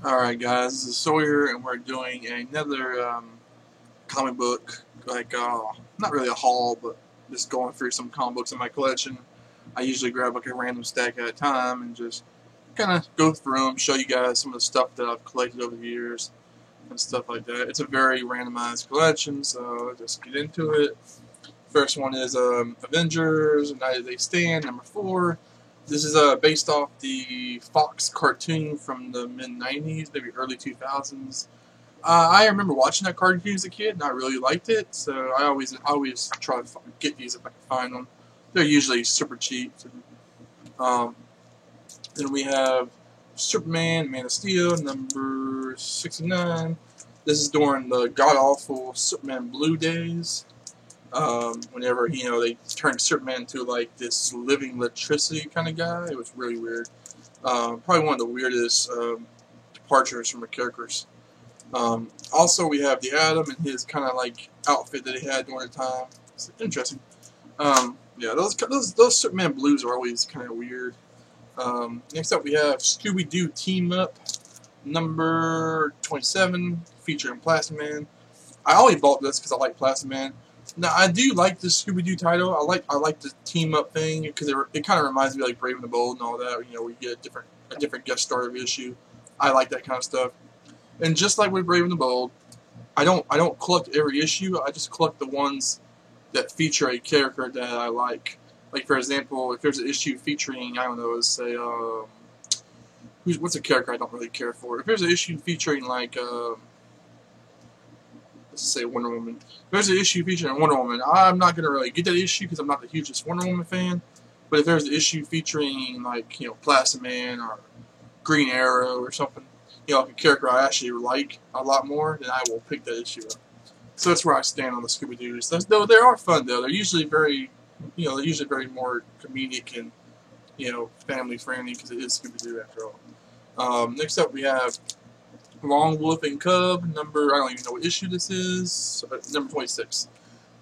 Alright guys, this is Sawyer and we're doing another comic book, not really a haul, but just going through some comic books in my collection. I usually grab like a random stack at a time and just kind of go through them, show you guys some of the stuff that I've collected over the years and stuff like that. It's a very randomized collection, so let's just get into it. First one is Avengers, United They Stand, number 4. This is based off the Fox cartoon from the mid-90s, maybe early 2000s. I remember watching that cartoon as a kid, and I really liked it, so I always try to get these if I can find them. They're usually super cheap. Um, then we have Superman, Man of Steel, number 69. This is during the god-awful Superman Blue days. Whenever they turned Superman into like this living electricity kind of guy, it was really weird. Probably one of the weirdest departures from the characters. Also, we have the Atom and his kind of like outfit that he had during the time. It's interesting. Yeah, those Superman blues are always kind of weird. Next up, we have Scooby-Doo Team Up, number 27, featuring Plastic Man. I only bought this because I like Plastic Man. Now I do like the Scooby-Doo title. I like the team up thing because it kind of reminds me of like Brave and the Bold and all that. Where you get a different guest star every issue. I like that kind of stuff. And just like with Brave and the Bold, I don't collect every issue. I just collect the ones that feature a character that I like. Like for example, if there's an issue featuring let's say what's a character I don't really care for. If there's an issue featuring like let's say Wonder Woman. If there's an issue featuring Wonder Woman, I'm not gonna really get that issue because I'm not the hugest Wonder Woman fan. But if there's an issue featuring like Plastic Man or Green Arrow or something, like a character I actually like a lot more, then I will pick that issue up. So that's where I stand on the Scooby Doo's. Though they are fun though, they're usually very, more comedic and family friendly because it is Scooby Doo after all. Next up we have Long Wolf and Cub, number, I don't even know what issue this is, number 26.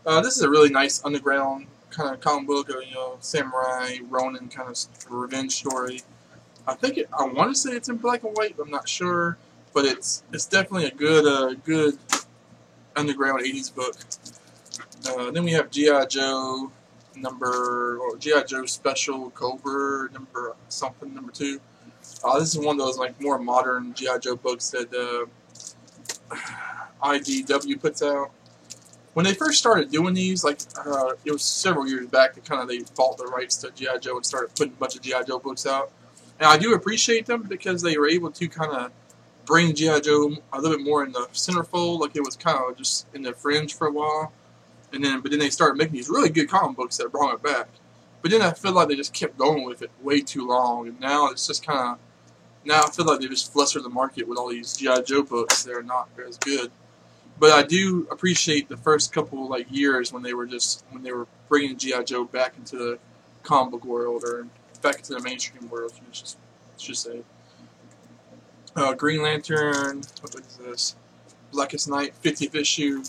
This is a really nice underground kind of comic book, samurai, Ronin kind of revenge story. I want to say it's in black and white, but I'm not sure. But it's definitely a good underground 80s book. Then we have G.I. Joe G.I. Joe Special Cobra number 2. This is one of those like more modern G.I. Joe books that IDW puts out. When they first started doing these, it was several years back that they bought the rights to G.I. Joe and started putting a bunch of G.I. Joe books out. And I do appreciate them because they were able to kind of bring G.I. Joe a little bit more in the centerfold, like it was kind of just in the fringe for a while. But then they started making these really good comic books that brought it back. But then I feel like they just kept going with it way too long, and now it's just now I feel like they just flustered the market with all these G.I. Joe books that are not as good. But I do appreciate the first couple years when they were bringing G.I. Joe back into the comic book world or back into the mainstream world. Let's just say Green Lantern. What is this? Blackest Night, 50th issue.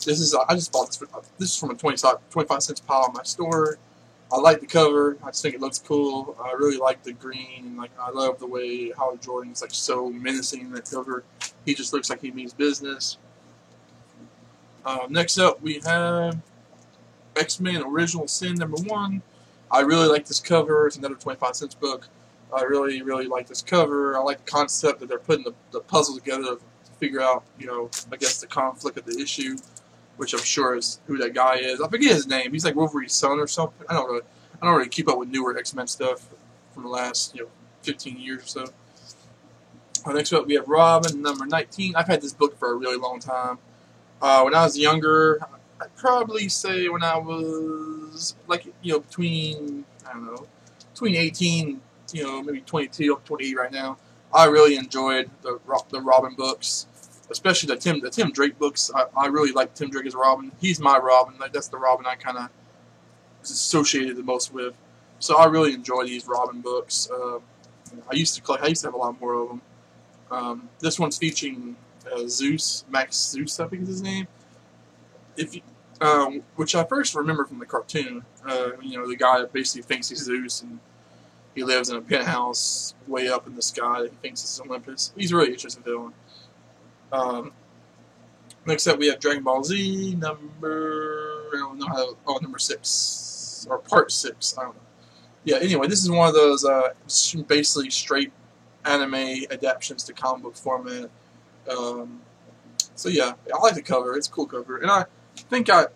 I just bought this. This is from a 25 cents pile in my store. I like the cover. I just think it looks cool. I really like the green. I love the way Howard Jordan is so menacing in that cover. He just looks like he means business. Next up, we have X-Men Original Sin number 1. I really like this cover. It's another 25 cents book. I really, really like this cover. I like the concept that they're putting the puzzle together to figure out, I guess the conflict of the issue, which I'm sure is who that guy is. I forget his name. He's like Wolverine's son or something. I don't really keep up with newer X-Men stuff from the last 15 years or so. Next up, we have Robin number 19. I've had this book for a really long time. When I was younger, I'd probably say when I was between 18, maybe 22, 28 right now. I really enjoyed the Robin books, especially the Tim Drake books. I really like Tim Drake as Robin. He's my Robin. That's the Robin I kind of associated the most with. So I really enjoy these Robin books. I used to have a lot more of them. This one's featuring Max Zeus, I think is his name. Which I first remember from the cartoon. The guy that basically thinks he's Zeus and he lives in a penthouse way up in the sky that he thinks is Olympus. He's a really interesting villain. Next up, we have Dragon Ball Z number 6 or part 6. I don't know. Yeah. Anyway, this is one of those basically straight anime adaptations to comic book format. So yeah, I like the cover. It's a cool cover, and I think that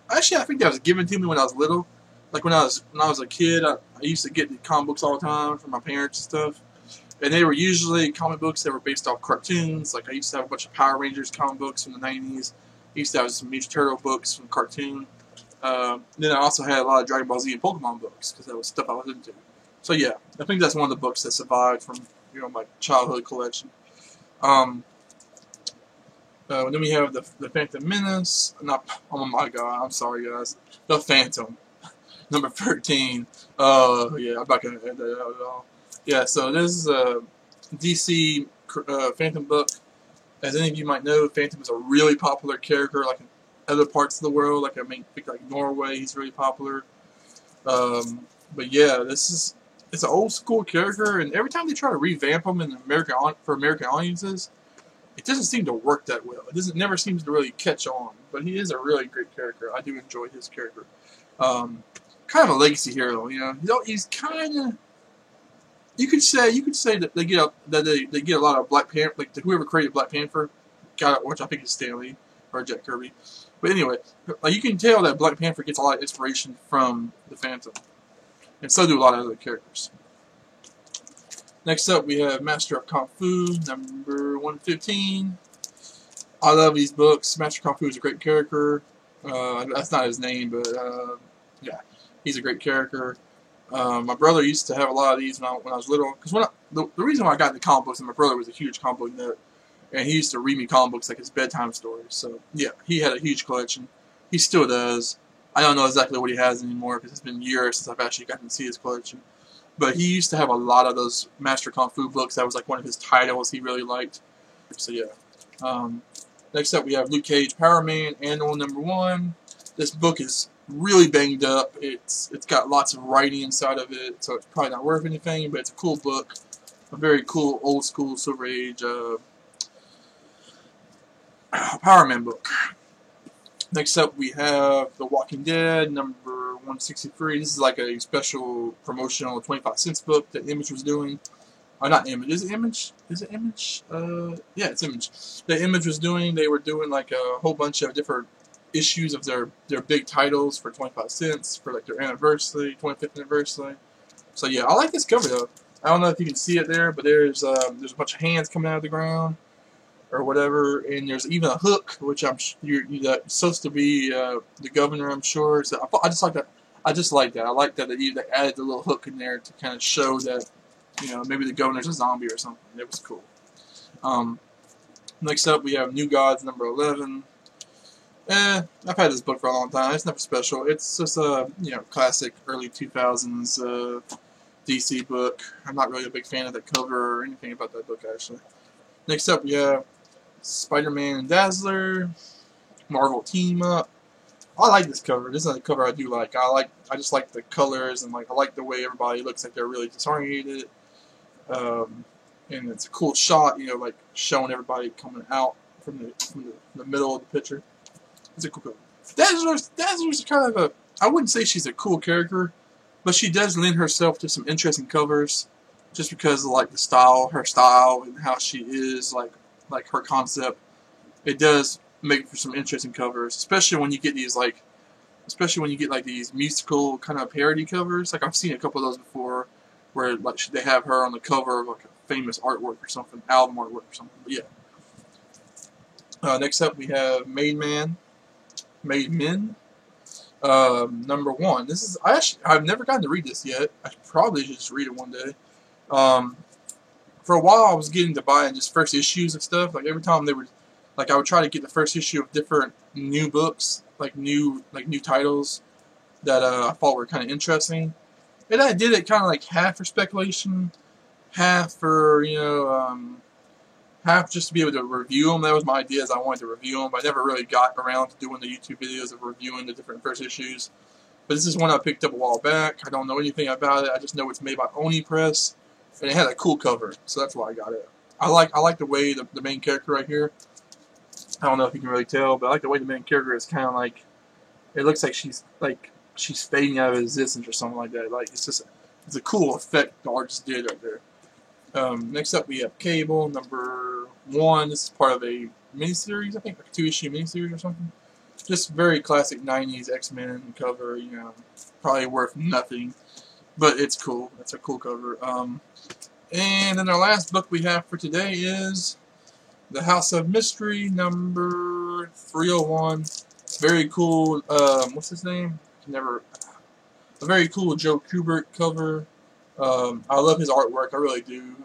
was given to me when I was little. Like when I was a kid, I used to get the comic books all the time from my parents and stuff. And they were usually comic books that were based off cartoons. Like I used to have a bunch of Power Rangers comic books from the 90s. I used to have some Ninja Turtle books from cartoon. Then I also had a lot of Dragon Ball Z and Pokemon books because that was stuff I was into. So yeah, I think that's one of the books that survived from my childhood collection. Then we have the Phantom Menace. Oh my God, I'm sorry guys. The Phantom, number 13. Yeah, I'm not gonna edit that out at all. Yeah, so this is a DC Phantom book. As any of you might know, Phantom is a really popular character, like in other parts of the world. Like I think like Norway, he's really popular. But yeah, it's an old school character, and every time they try to revamp him in for American audiences, it doesn't seem to work that well. It never seems to really catch on. But he is a really great character. I do enjoy his character. Kind of a legacy hero, He's kind of. You could say that they get a lot of Black Panther, like whoever created Black Panther, which I think is Stan Lee or Jack Kirby. But anyway, like you can tell that Black Panther gets a lot of inspiration from the Phantom, and so do a lot of other characters. Next up, we have Master of Kung Fu, number 115. I love these books. Master of Kung Fu is a great character. That's not his name, but yeah, he's a great character. My brother used to have a lot of these when I was little. Because the reason why I got into comic books is my brother was a huge comic book nerd, and he used to read me comic books like his bedtime stories. So yeah, he had a huge collection. He still does. I don't know exactly what he has anymore because it's been years since I've actually gotten to see his collection. But he used to have a lot of those Master Kung Fu books. That was like one of his titles he really liked. So yeah. Next up, we have Luke Cage, Power Man, Annual number 1. This book is really banged up. It's got lots of writing inside of it, so it's probably not worth anything, but it's a cool book. A very cool, old school, Silver Age Power Man book. Next up, we have The Walking Dead, number 163. This is like a special promotional 25-cent book that Image was doing. Not Image. Is it Image? Is it Image? Yeah, it's Image. The Image was doing, they were doing like a whole bunch of different issues of their big titles for 25 cents for like their anniversary, 25th anniversary. So yeah, I like this cover though. I don't know if you can see it there, but there's a bunch of hands coming out of the ground or whatever, and there's even a hook, which you're supposed to be the governor, I'm sure. So I just like that. I like that they added the little hook in there to kind of show that maybe the governor's a zombie or something. It was cool. Next up, we have New Gods, number 11. I've had this book for a long time. It's never special. It's just a classic early 2000s DC book. I'm not really a big fan of the cover or anything about that book actually. Next up, we have Spider-Man and Dazzler, Marvel Team Up. I like this cover. This is a cover I do like. I just like the colors and I like the way everybody looks like they're really disoriented. And it's a cool shot, like showing everybody coming out from the middle of the picture. It's a cool cover. Dazzler's kind of I wouldn't say she's a cool character, but she does lend herself to some interesting covers, just because of her style, and how she is, like her concept. It does make for some interesting covers, especially when you get these these musical kind of parody covers. Like I've seen a couple of those before, where they have her on the cover of like a famous artwork or something, album artwork or something. But yeah. Next up, we have Made Men, number 1. This is I've never gotten to read this yet. I probably should just read it one day. For a while, I was getting to buying just first issues of stuff. Like every time I would try to get the first issue of different new books, like new titles that I thought were kind of interesting. And I did it kind of like half for speculation, half for half just to be able to review them. That was my idea, is I wanted to review them. But I never really got around to doing the YouTube videos of reviewing the different first issues. But this is one I picked up a while back. I don't know anything about it. I just know it's made by Oni Press, and it had a cool cover, so that's why I got it. I like the way the main character right here. I don't know if you can really tell, but I like the way the main character is kind of like, it looks like she's fading out of existence or something like that. Like it's a cool effect the artist did right there. Next up we have Cable #1. This is part of a miniseries, I think, like a 2-issue miniseries or something. Just very classic 90s X-Men cover, you know, probably worth nothing, but it's cool. It's a cool cover. And then our last book we have for today is The House of Mystery #301. Very cool, what's his name? A very cool Joe Kubert cover. I love his artwork, I really do.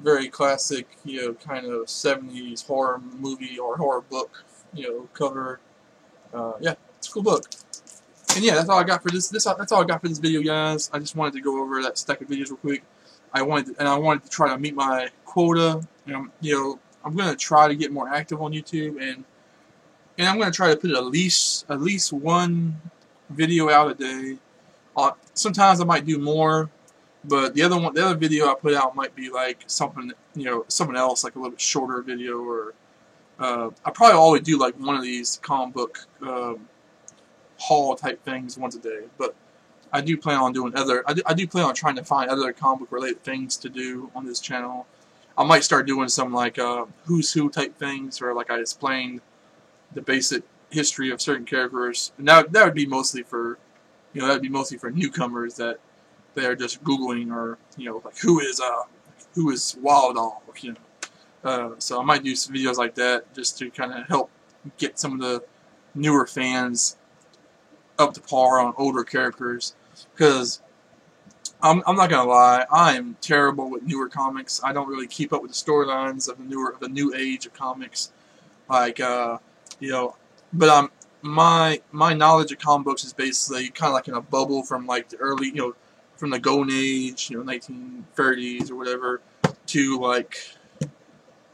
Very classic, you know, kind of 70s horror movie or horror book, you know, cover. Yeah, it's a cool book. And yeah, that's all I got for this. That's all I got for this video, guys. I just wanted to go over that stack of videos real quick. I wanted to try to meet my quota. You know, I'm gonna try to get more active on YouTube, and I'm gonna try to put at least one video out a day. Sometimes I might do more, but the other video I put out might be like something, you know, something else, like a little bit shorter video, or I probably always do like one of these comic book haul type things once a day. But I do plan on doing I do plan on trying to find other comic book related things to do on this channel. I might start doing some like who's who type things, or like I explained the basic history of certain characters. And that would be mostly for, you know, that would be mostly for newcomers that they're just Googling, or, you know, like who is Wild Dog, you know. So I might do some videos like that just to kind of help get some of the newer fans up to par on older characters, because I'm not gonna lie, I am terrible with newer comics. I don't really keep up with the storylines of the new age of comics, like you know. But my knowledge of comic books is basically kind of like in a bubble from like the early, you know, from the Golden Age, you know, 1930s or whatever, to like,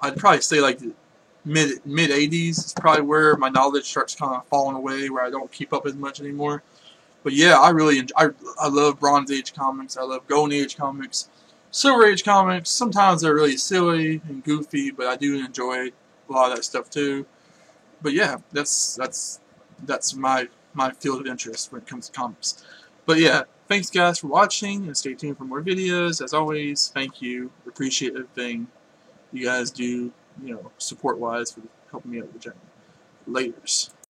I'd probably say like the mid 80s is probably where my knowledge starts kind of falling away, where I don't keep up as much anymore. But yeah, I really enjoy, I love Bronze Age comics. I love Golden Age comics, Silver Age comics. Sometimes they're really silly and goofy, but I do enjoy a lot of that stuff too. But yeah, that's my field of interest when it comes to comics. But yeah, thanks guys for watching, and stay tuned for more videos. As always, thank you. Appreciate everything you guys do, you know, support wise, for helping me out with the channel. Laters.